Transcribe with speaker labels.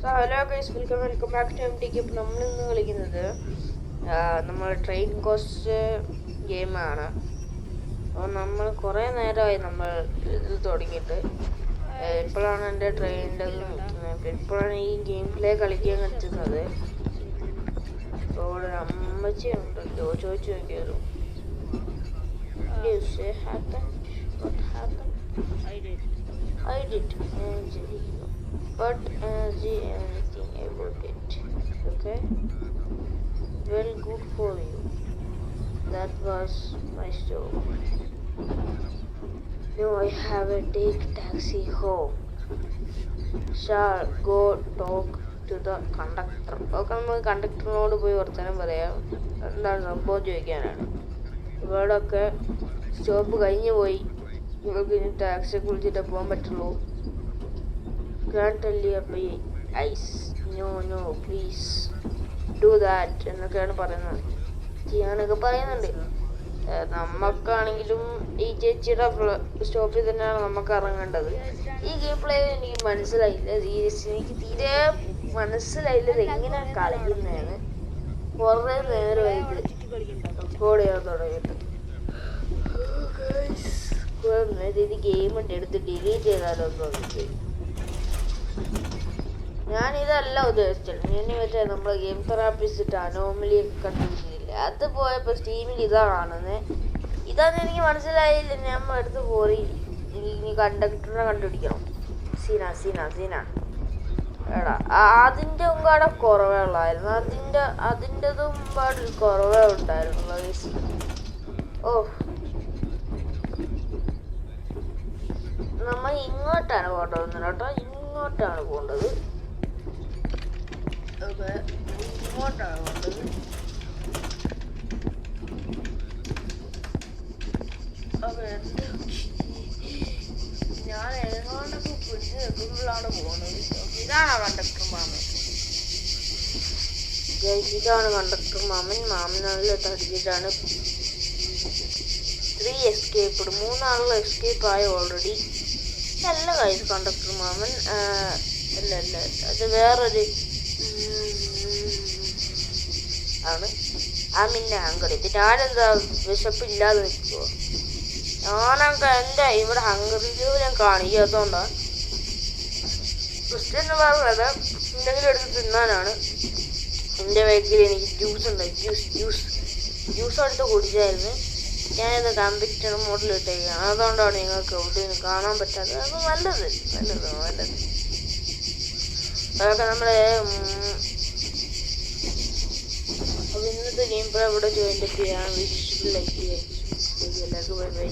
Speaker 1: Hello guys, welcome back to MTK. ഇപ്പോൾ നമ്മളിന്ന് കളിക്കുന്നത് നമ്മൾ ട്രെയിൻ കോസ്റ്റ് ഗെയിമാണ്. അപ്പോൾ നമ്മൾ കുറേ നേരമായി നമ്മൾ ഇത് തുടങ്ങിയിട്ട്. ഇപ്പോഴാണ് എൻ്റെ ട്രെയിനിൻ്റെ ഇപ്പോഴാണ് ഈ ഗെയിം പ്ലേ കളിക്കാൻ പറ്റുന്നത്. അപ്പോൾ ഇവിടെ അമ്മച്ചി ഉണ്ടല്ലോ, ചോദിച്ചു നോക്കിയാലോ. I did. But see anything about it. Okay? Well, good for you. That was my job. Now I have a take taxi home. Shall go talk to the conductor. Okay, നമ്മൾ കണ്ടക്ടറിനോട് പോയി വർത്തമാനം പറയാം. എന്താണ് സംഭവം ചോദിക്കാനാണ്. ഇവിടെയൊക്കെ സ്റ്റോപ്പ് കഴിഞ്ഞു പോയി. ഇവർക്ക് ഇനി ടാക്സിയെ കുളിച്ചിട്ടേ പോകാൻ പറ്റുള്ളൂ. Can't tell you ice. No, please do that എന്നൊക്കെയാണ് പറയുന്നത്. ചെയ്യാനൊക്കെ പറയുന്നുണ്ട്. നമുക്കാണെങ്കിലും ഈ ചേച്ചിയുടെ സ്റ്റോപ്പിൽ തന്നെയാണ് നമുക്ക് ഇറങ്ങേണ്ടത്. ഈ ഗെയിം പ്ലേ എനിക്ക് മനസ്സിലായില്ല, എനിക്ക് തീരെ മനസ്സിലായില്ല ഇത് എങ്ങനെയാണ് കളിക്കുന്നതെന്ന്. കുറേ നേരമായിട്ട് റെക്കോർഡ് ചെയ്യാൻ തുടങ്ങിയിട്ട്. ഇത് ഗെയിം എടുത്ത് ഡിലീറ്റ് ചെയ്താലോ എന്ന്. ഞാനിതല്ല ഉദ്ദേശിച്ചത്. ഞാൻ മറ്റേ നമ്മുടെ ഗെയിം തെറാപ്പിസ്റ്റ് അനോമലി ഒക്കെ കണ്ടുപിടിച്ചില്ല, അത് പോയപ്പോൾ സ്റ്റീമിൽ ഇതാ കാണുന്നത്. ഇതാന്ന് എനിക്ക് മനസ്സിലായില്ല. ഞാൻ എടുത്ത് പോയി ഇനി കണ്ടക്ടറിനെ കണ്ടുപിടിക്കണം. സീന എടാ, അതിൻ്റെ മുമ്പാടെ കുറവേ ഉള്ളായിരുന്നു. അതിൻ്റെതും മുമ്പാട് കുറവേ ഉണ്ടായിരുന്നു. ഓ, നമ്മൾ ഇങ്ങോട്ടാണ് പോകേണ്ടത് കേട്ടോ. ഇങ്ങോട്ടാണ് പോകേണ്ടത്. ഇങ്ങോട്ടാണ് പോകേണ്ടത്. ഞാൻ എങ്ങോട്ടൊക്കെ പിടിച്ച് നിൽക്കുമ്പോഴാണ് പോകുന്നത്. ഇതാണ് കണ്ടക്ടർ മാമൻ. ഇതാണ് കണ്ടക്ടർ മാമൻ. മാമനാളിൽ തടിച്ചിട്ടാണ് 3 എസ്കേപ്പ്. 3 ആളുകൾ എസ്കേപ്പ് ആയി ഓൾറെഡി. നല്ല കാര്യം കണ്ടക്ടർ മാമൻ. അല്ല അത് വേറൊരു ആണ്. പിന്നെ ഹങ്കറി. പിന്നെ ആരെന്താ വിശപ്പില്ലാതെ നിൽക്കുമോ? ഞാനൊക്കെ എൻ്റെ ഇവിടെ ഹങ്കറിയിൽ ഞാൻ കാണിക്കാത്തതുകൊണ്ടാണ്. ക്രിസ്ത്യൻ എന്ന് പറയുന്നത് എന്തെങ്കിലും എടുത്ത് തിന്നാനാണ്. എൻ്റെ ബാക്കിൽ എനിക്ക് ജ്യൂസ് ഉണ്ട്. ജ്യൂസ് എടുത്ത് കുടിച്ചായിരുന്നു. ഞാനിത് കമ്പ്യൂട്ടർ മോഡിൽ ഇട്ടേക്കാണ്. അതുകൊണ്ടാണ് നിങ്ങൾക്ക് ഇവിടെ കാണാൻ പറ്റാത്തത്. അത് നല്ലത്. അതൊക്കെ നമ്മുടെ ഇന്നത്തെ ഗെയിം പ്ലേ ഇവിടെ ജോയിൻ ചെയ്യാൻ. എല്ലാവർക്കും ബൈ.